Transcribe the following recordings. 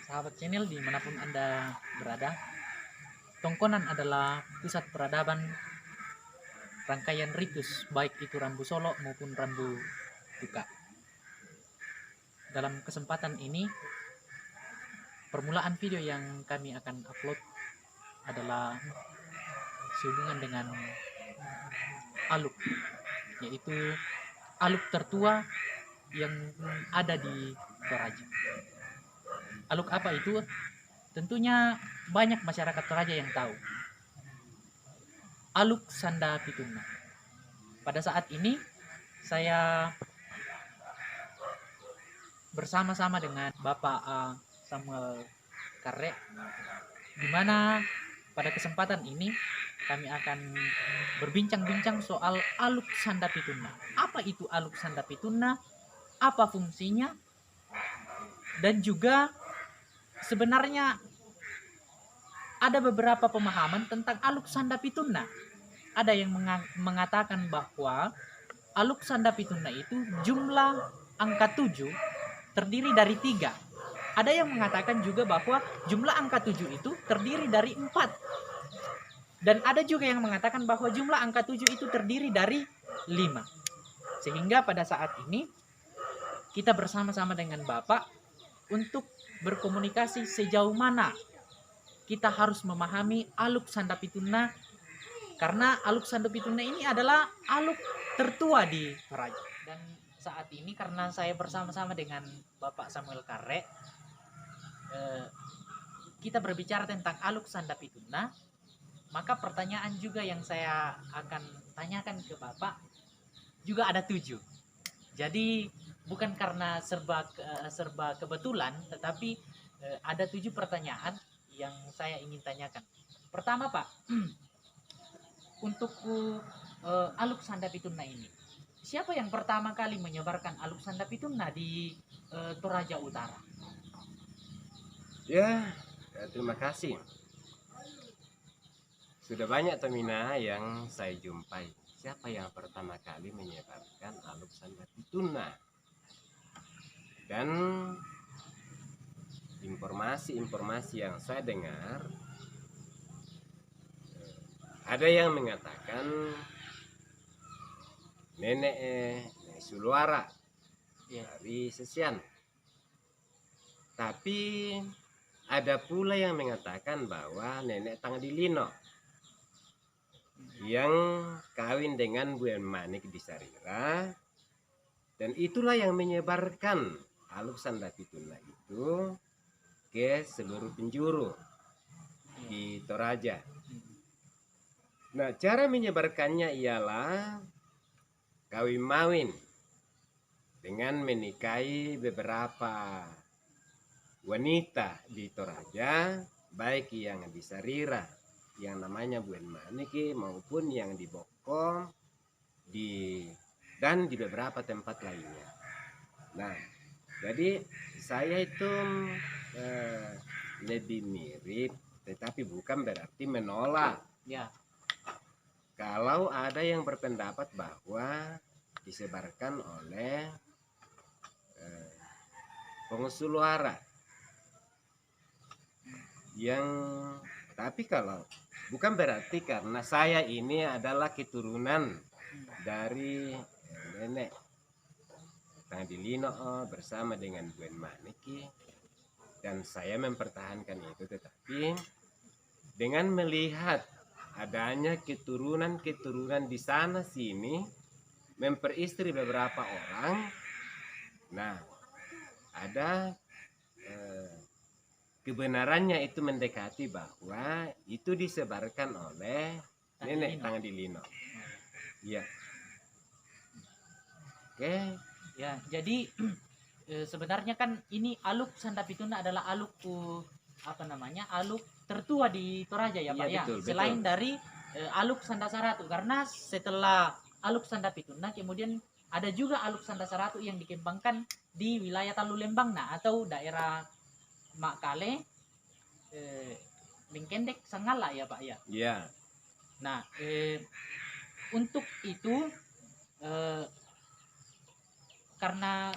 sahabat channel dimanapun Anda berada. Tongkonan adalah pusat peradaban rangkaian ritus, baik itu Rambu Solo maupun Rambu Duka. Dalam kesempatan ini, permulaan video yang kami akan upload adalah sehubungan dengan aluk, yaitu aluk tertua yang ada di Toraja. Aluk apa itu? Tentunya banyak masyarakat Toraja yang tahu. Aluk Sanda Pituna. Pada saat ini saya bersama-sama dengan Bapak Samuel Karre, di mana pada kesempatan ini kami akan berbincang-bincang soal Aluk Sanda Pituna. Apa itu Aluk Sanda Pituna? Apa fungsinya? Dan juga sebenarnya ada beberapa pemahaman tentang Aluk Sanda Pituna. Ada yang mengatakan bahwa Aluk Sanda Pituna itu jumlah angka 7 terdiri dari 3. Ada yang mengatakan juga bahwa jumlah angka 7 itu terdiri dari 4. Dan ada juga yang mengatakan bahwa jumlah angka 7 itu terdiri dari 5. Sehingga pada saat ini kita bersama-sama dengan Bapak untuk berkomunikasi sejauh mana kita harus memahami Aluk Sanda Pituna, karena Aluk Sanda Pituna ini adalah aluk tertua di Toraja. Dan saat ini karena saya bersama-sama dengan Bapak Samuel Karre, kita berbicara tentang Aluk Sanda Pituna, maka pertanyaan juga yang saya akan tanyakan ke Bapak juga ada 7. Jadi bukan karena serba kebetulan, tetapi ada 7 pertanyaan yang saya ingin tanyakan. Pertama Pak, untuk Aluk Sanda Pituna ini, siapa yang pertama kali menyebarkan Aluk Sanda Pituna di Toraja Utara? Ya, terima kasih. Sudah banyak Tomina yang saya jumpai. Siapa yang pertama kali menyebarkan Aluk Sanda Pituna? Dan informasi yang saya dengar, ada yang mengatakan nenek Suluara dari Sesian. Tapi ada pula yang mengatakan bahwa nenek Tangdilino yang kawin dengan Bu Manik di Sarira, dan itulah yang menyebarkan Aluk Sanda Pituna itu ke seluruh penjuru di Toraja. Nah, cara menyebarkannya ialah kawin mawin dengan menikahi beberapa wanita di Toraja, baik yang di Sarira yang namanya Bu Maniki maupun yang di Bokong dan di beberapa tempat lainnya. Nah, jadi saya itu lebih mirip, tetapi bukan berarti menolak. Ya. Kalau ada yang berpendapat bahwa disebarkan oleh pengusul suara yang, tapi kalau bukan berarti karena saya ini adalah keturunan dari nenek Tangdilino bersama dengan Bu Maniki, dan saya mempertahankan itu, tetapi dengan melihat adanya keturunan di sana sini memperistri beberapa orang, nah ada kebenarannya itu mendekati bahwa itu disebarkan oleh nenek Tangdilino. Ya. Oke. Ya, jadi sebenarnya kan ini Aluk Sanda Pituna adalah aluk aluk tertua di Toraja ya Pak, ya? Betul. Betul. Selain dari Aluk Sanda Saratu, karena setelah Aluk Sanda Pituna kemudian ada juga Aluk Sanda Saratu yang dikembangkan di wilayah Talu Lembang atau daerah Makale, Lingkendek, Sangala ya Pak ya. Iya. Nah, untuk itu karena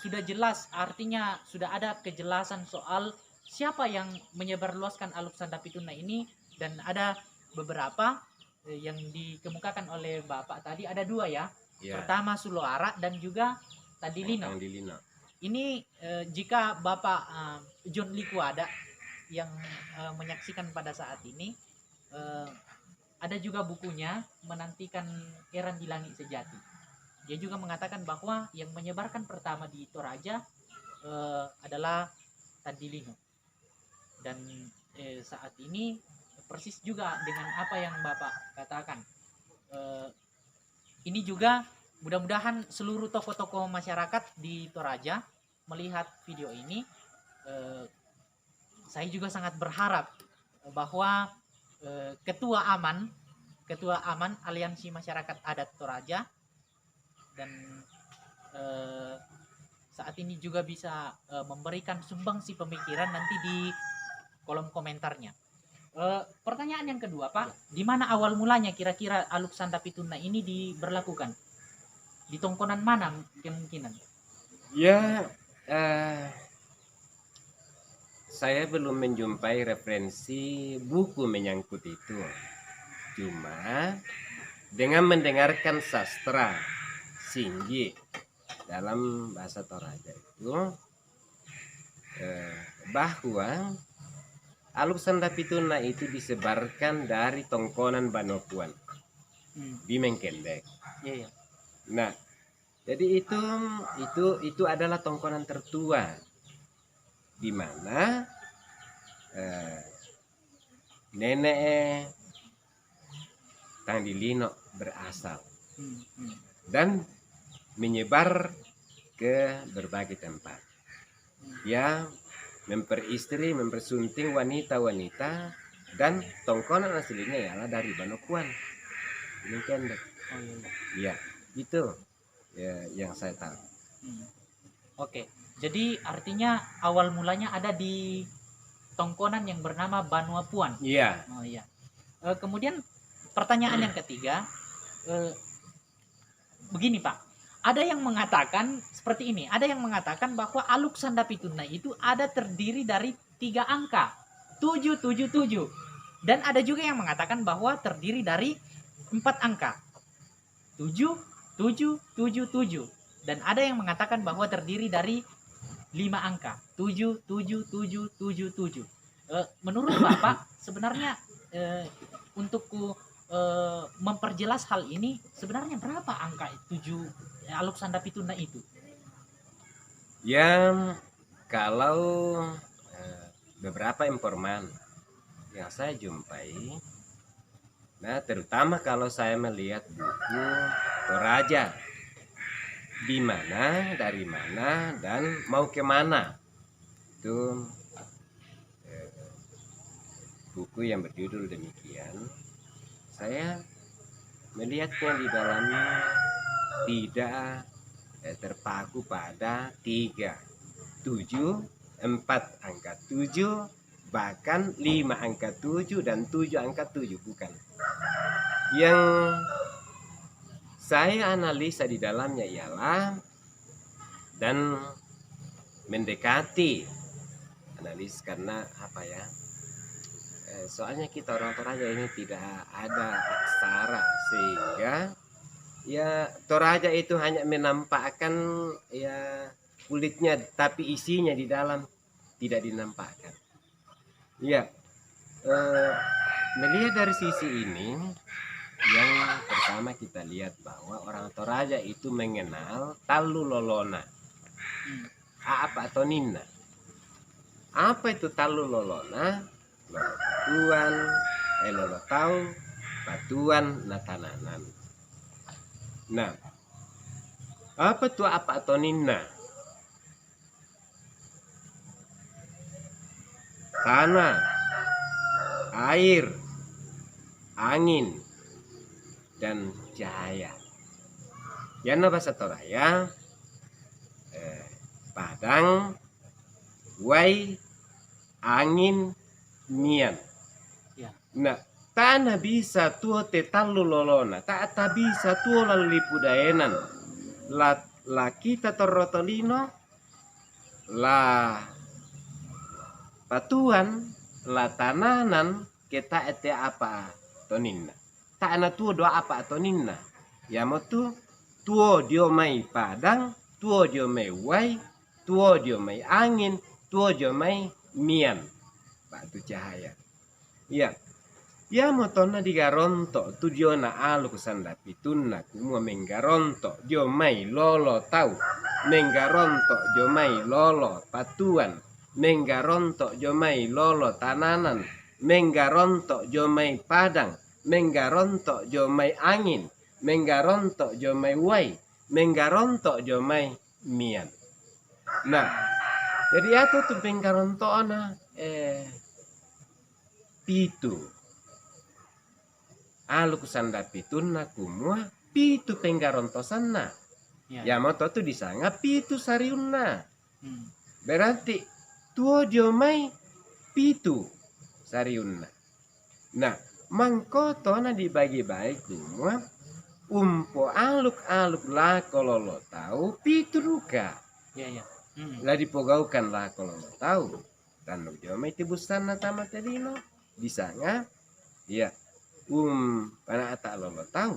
sudah jelas, artinya sudah ada kejelasan soal siapa yang menyebarluaskan Aluk Sandapituna ini, dan ada beberapa yang dikemukakan oleh Bapak tadi, ada dua ya. Ya, Pertama Suloara dan juga Tandilino. Tandilino. Ini jika Bapak John Likwada yang menyaksikan pada saat ini, ada juga bukunya Menantikan Eran di Langit Sejati. Dia juga mengatakan bahwa yang menyebarkan pertama di Toraja adalah Tandilino. Dan saat ini persis juga dengan apa yang Bapak katakan. Ini juga mudah-mudahan seluruh tokoh-tokoh masyarakat di Toraja melihat video ini. Saya juga sangat berharap bahwa Ketua Aman Aliansi Masyarakat Adat Toraja dan saat ini juga bisa memberikan sumbangsi pemikiran nanti di kolom komentarnya. Pertanyaan yang kedua, Pak, di mana awal mulanya kira-kira Aluk Sandapituna ini diberlakukan? Di tongkonan mana kemungkinan? Ya, saya belum menjumpai referensi buku menyangkut itu. Cuma dengan mendengarkan sastra Singgi dalam bahasa Toraja itu bahwa Aluk Sandapituna itu disebarkan dari tongkonan Banokuan di Mengkendek. Iya. Nah, jadi itu adalah tongkonan tertua di mana nenek Tandilino berasal dan menyebar ke berbagai tempat. Ya, memperistri, mempersunting wanita-wanita, dan tongkonan aslinya ialah dari Banokuan. Mungkin ya, itu ya yang saya tahu. Oke, jadi artinya awal mulanya ada di tongkonan yang bernama Banua Puan. Iya. Oh iya. Kemudian pertanyaan yang ketiga, begini Pak. Ada yang mengatakan seperti ini. Ada yang mengatakan bahwa Aluk Sandapituna itu ada terdiri dari 3 angka, 777. Dan ada juga yang mengatakan bahwa terdiri dari 4 angka, 7777. Dan ada yang mengatakan bahwa terdiri dari 5 angka, 77777. Menurut Bapak sebenarnya untuk memperjelas hal ini, sebenarnya berapa angka 7 Aluk Sandapituna itu? Ya, kalau beberapa informan yang saya jumpai, nah terutama kalau saya melihat buku Toraja, di mana, dari mana, dan mau kemana, itu buku yang berjudul demikian, saya melihatnya di dalamnya tidak terpaku pada 3, 7, 4 angka 7, bahkan 5 angka 7 dan 7 angka 7, bukan. Yang saya analisa di dalamnya ialah dan mendekati analis karena apa ya? Soalnya kita orang Toraja ini tidak ada aksara, sehingga ya Toraja itu hanya menampakkan ya kulitnya, tapi isinya di dalam tidak dinampakkan. Ya, melihat dari sisi ini, yang pertama kita lihat bahwa orang Toraja itu mengenal talu lolona. Apa atau nina? Apa itu talu lolona? Lolotuan, lolotau, batuan, natananan. Nah, apa tuh apa atau nina? Tanah, air, angin, dan cahaya. Yana bahasa Toraya, padang, wai, angin, mian. Ya. Nah, tanah bisa tuo te talu lolona, tak bisa tuo lalu lipudaenan. La kita torrotolino lah patuan la tananan kita ete apa toninna tak ana tuo do apa toninna ya mo tuo dio mai padang tuo dio mai wai tuo dio mai angin tuo dio mai mian batu cahaya ya ya motona di garonto tu dio na alu kusanda pitunna kumua menggaronto dio mai lolo tau menggaronto dio mai lolo patuan menggaronto dio mai lolo tananan menggaronto dio mai padang menggaronto dio mai angin menggaronto dio mai wai menggaronto dio mai mian. Nah jadi aku tuh menggaronto na pitu alu kusanda pitunna kumua pitu penggarontosanna ya moto tu disanga pitu sariunna berarti tuo dio mai pitu sariunna. Nah mangkoto na dibagi baik kumua umpo aluk-aluk la kololo tahu pitu ruka lah dipogaukan la kololo tahu dan dio mai tibusanna tama tadino disanga ya pana ata lolo tahu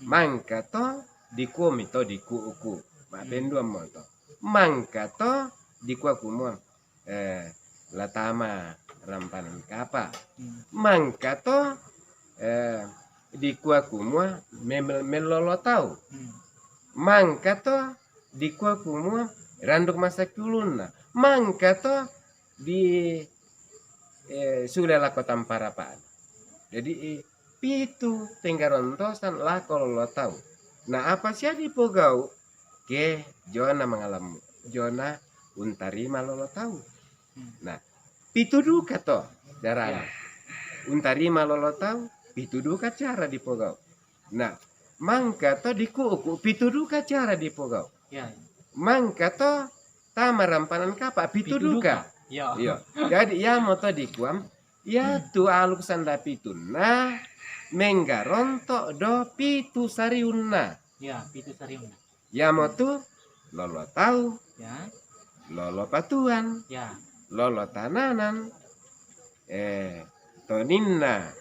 mangka to dikuo mito diku uku ma bendua moto mangka to dikua kumua latama rampanan kapa mangka to dikua kumua melolo tahu mangka to dikua kumua randuk masa kulunna mangka to di sulela kota Parapaan. Jadi pitu tenggarontosan lah kalau lo tahu. Nah apa sih dipogau ke Jona mengalami Jona untarima lo tahu. Nah pitu duka toh cara untarima lo tahu pitu duka cara dipogau. Nah mangka toh dikuku pitu duka cara dipogau. Mangka toh tamarampanan kapa pitu duka. Iya. Jadi ya moto dikuam ya tu aluk sanda pitunna menggaronto do pitu sariunna. Ya, pitu sariunna. Ya motu lolo tahu. Ya. Lolo patuan. Ya. Lolo tananan. Toninna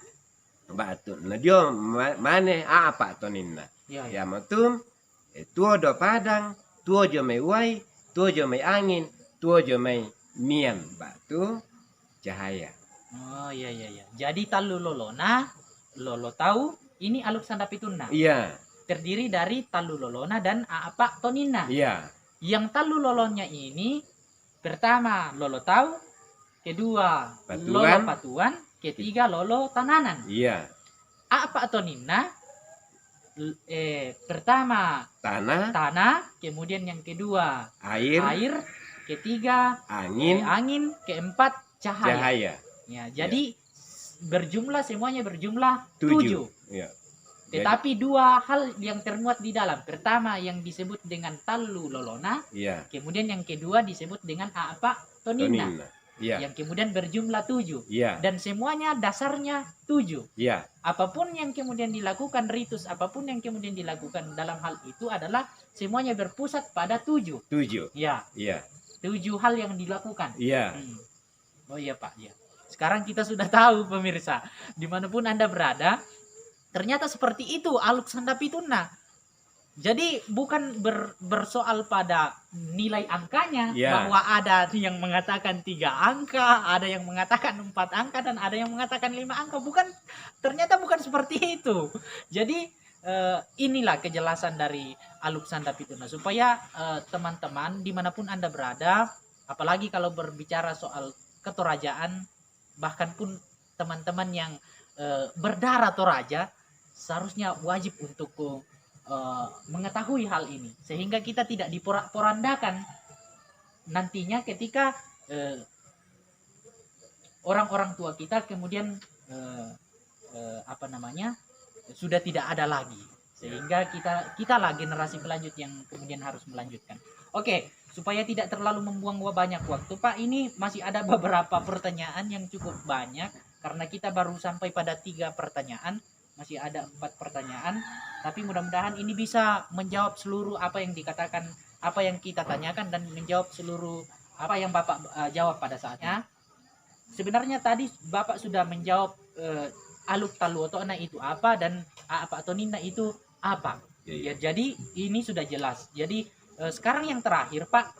batu. Nah dio mane apa toninna? Ya motu tuo do padang, tuo jo mai wai, tuo jo mai angin, tuo jo mai mian batu cahaya. Oh iya. Jadi talu lolona, lolo tahu ini aluk sanda pitunna. Iya. Terdiri dari talu lolona dan apa toninna. Iya. Yang talu lolonya ini pertama lolo tahu, kedua lolo patuan, ketiga lolo tananan. Iya. Apa toninna? Pertama tanah, kemudian yang kedua air, ketiga angin, keempat cahaya. Ya, jadi semuanya berjumlah 7. Ya. Tetapi dua hal yang termuat di dalam. Pertama yang disebut dengan talu lolona, kemudian yang kedua disebut dengan apa toninna. Yang kemudian berjumlah 7. Dan semuanya dasarnya 7. Apapun yang kemudian dilakukan ritus, apapun yang kemudian dilakukan dalam hal itu adalah semuanya berpusat pada 7. 7. 7 hal yang dilakukan. Oh iya Pak, ya. Sekarang kita sudah tahu pemirsa, dimanapun Anda berada, ternyata seperti itu aluk sanda pitunna. Jadi bukan bersoal pada nilai angkanya, bahwa ada yang mengatakan 3 angka, ada yang mengatakan 4 angka, dan ada yang mengatakan 5 angka. Ternyata bukan seperti itu. Jadi inilah kejelasan dari aluk sanda pitunna, supaya teman-teman dimanapun Anda berada, apalagi kalau berbicara soal ketorajaan, bahkan pun teman-teman yang berdarah toraja, seharusnya wajib untuk mengetahui hal ini, sehingga kita tidak diporak-porandakan nantinya ketika orang-orang tua kita kemudian sudah tidak ada lagi, sehingga kita lah generasi pelanjut yang kemudian harus melanjutkan. Oke, supaya tidak terlalu membuang banyak waktu Pak, ini masih ada beberapa pertanyaan yang cukup banyak karena kita baru sampai pada 3 pertanyaan. Masih ada 4 pertanyaan, tapi mudah-mudahan ini bisa menjawab seluruh apa yang dikatakan, apa yang kita tanyakan, dan menjawab seluruh Apa yang Bapak jawab pada saatnya? Sebenarnya tadi Bapak sudah menjawab aluk talu atau anak itu apa dan apa atau nina itu apa. Iya, Ya, jadi ini sudah jelas. Jadi sekarang yang terakhir Pak,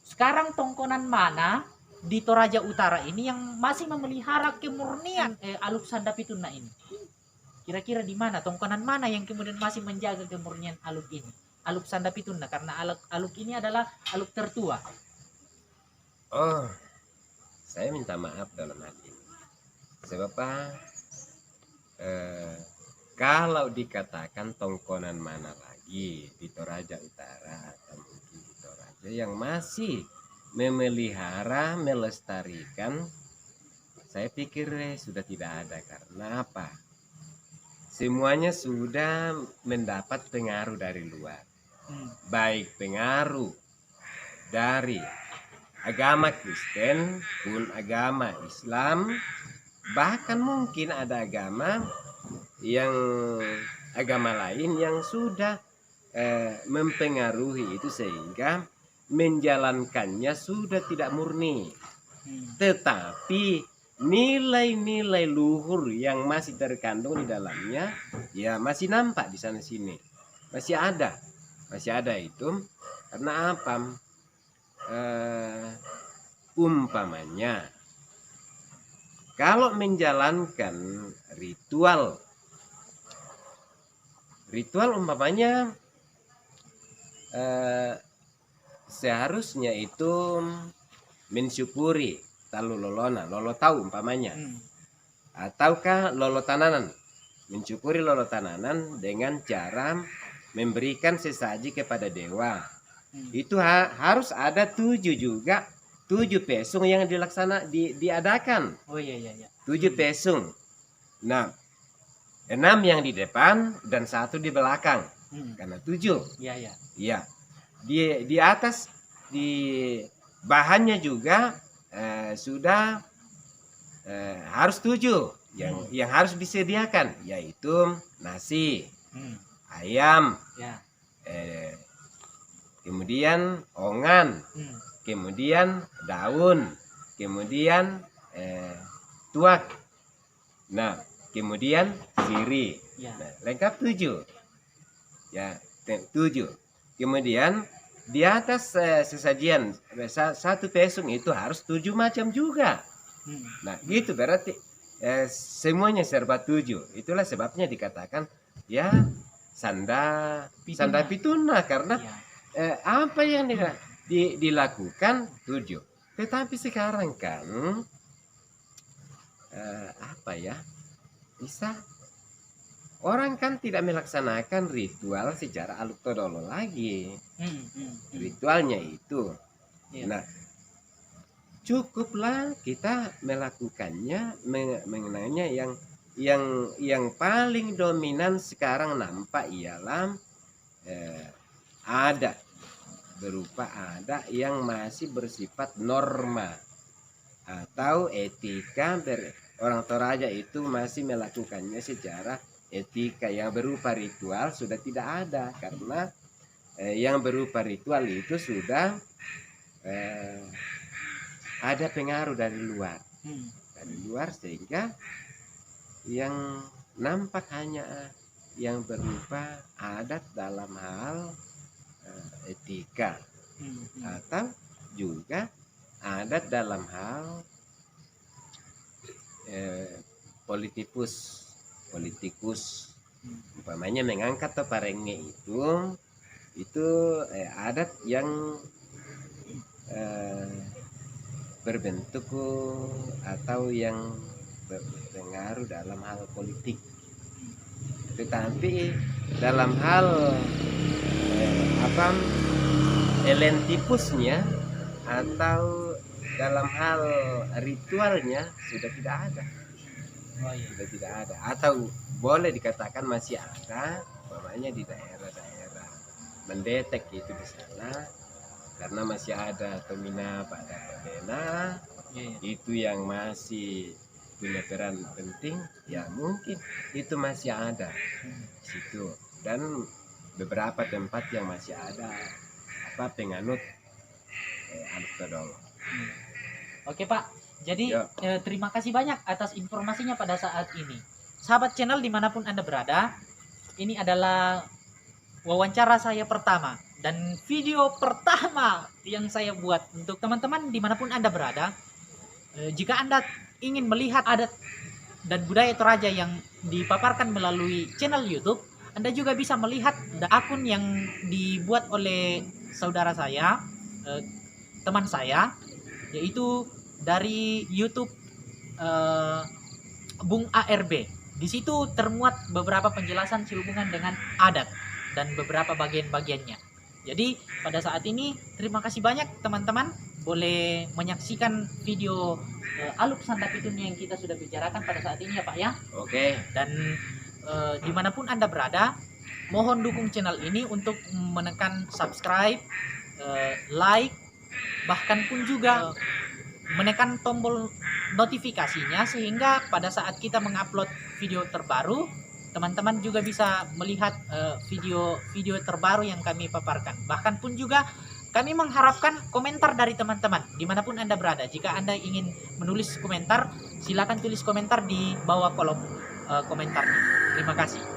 sekarang tongkonan mana di Toraja Utara ini yang masih memelihara kemurnian aluk sandapituna ini? Kira-kira di mana tongkonan mana yang kemudian masih menjaga kemurnian aluk ini? Aluk sandapituna karena aluk ini adalah aluk tertua. oh, saya minta maaf dalam hal ini. Sebab apa? Kalau dikatakan tongkonan mana lagi di Toraja Utara atau mungkin di Toraja yang masih memelihara, melestarikan, saya pikir sudah tidak ada. Karena apa? Semuanya sudah mendapat pengaruh dari luar. Baik pengaruh dari agama Kristen pun agama Islam, bahkan mungkin ada agama lain yang sudah mempengaruhi itu sehingga menjalankannya sudah tidak murni. Tetapi nilai-nilai luhur yang masih terkandung di dalamnya ya masih nampak di sana sini. Masih ada itu. Karena apa? Umpamanya kalau menjalankan ritual umpamanya seharusnya itu mensyukuri talu lolo tahu umpamanya, ataukah lolo tananan, mensyukuri lolo tananan dengan cara memberikan sesaji kepada dewa. Itu harus ada 7 pesung yang diadakan. Oh iya. 7 pesung. Nah, 6 yang di depan dan 1 di belakang. Karena 7. Iya. Iya. Di atas di bahannya juga sudah harus 7 yang harus disediakan, yaitu nasi, ayam, Ya. kemudian ongan, kemudian daun, kemudian tuak, nah kemudian siri, Ya. nah, lengkap 7 ya, 7. Kemudian di atas sesajian 1 pesung itu harus 7 macam juga. Nah gitu berarti semuanya serba 7. Itulah sebabnya dikatakan ya sanda pituna karena apa yang dilakukan 7. Tetapi sekarang kan apa ya, bisa orang kan tidak melaksanakan ritual secara aluk todolo lagi. Ritualnya itu. Nah, cukuplah kita melakukannya mengenainya yang paling dominan sekarang nampak ialah ada yang masih bersifat norma atau etika. Orang Toraja itu masih melakukannya secara etika. Yang berupa ritual sudah tidak ada karena yang berupa ritual itu sudah ada pengaruh dari luar, sehingga yang nampak hanya yang berupa adat dalam hal etika atau juga adat dalam hal politikus. Umpamanya mengangkat toparenge itu adat yang berbentuk atau yang berpengaruh dalam hal politik. Tetapi dalam hal elentipusnya atau dalam hal ritualnya sudah tidak ada. Sudah tidak ada, atau boleh dikatakan masih ada, umpamanya di daerah-daerah mendetek itu di sana, karena masih ada Tomina pada Perdena, itu yang masih punya peran penting, ya mungkin itu masih ada di situ. Dan beberapa tempat yang masih ada penganut aluk todolo. Oke Pak, jadi Ya. terima kasih banyak atas informasinya pada saat ini. Sahabat channel dimanapun Anda berada, ini adalah wawancara saya pertama dan video pertama yang saya buat untuk teman-teman dimanapun Anda berada. Jika Anda ingin melihat adat dan budaya Toraja yang dipaparkan melalui channel YouTube, Anda juga bisa melihat akun yang dibuat oleh saudara saya, teman saya, yaitu dari YouTube Bung ARB. Di situ termuat beberapa penjelasan sehubungan dengan adat dan beberapa bagian-bagiannya. Jadi pada saat ini terima kasih banyak teman-teman, boleh menyaksikan video Aluk Sandapitun yang kita sudah bicarakan pada saat ini ya Pak ya. Oke. Dan dimanapun Anda berada, mohon dukung channel ini untuk menekan subscribe, like, bahkan pun juga menekan tombol notifikasinya, sehingga pada saat kita mengupload video terbaru, teman-teman juga bisa melihat video-video terbaru yang kami paparkan. Bahkan pun juga kami mengharapkan komentar dari teman-teman dimanapun Anda berada. Jika Anda ingin menulis komentar, silakan tulis komentar di bawah kolom komentar. Terima kasih.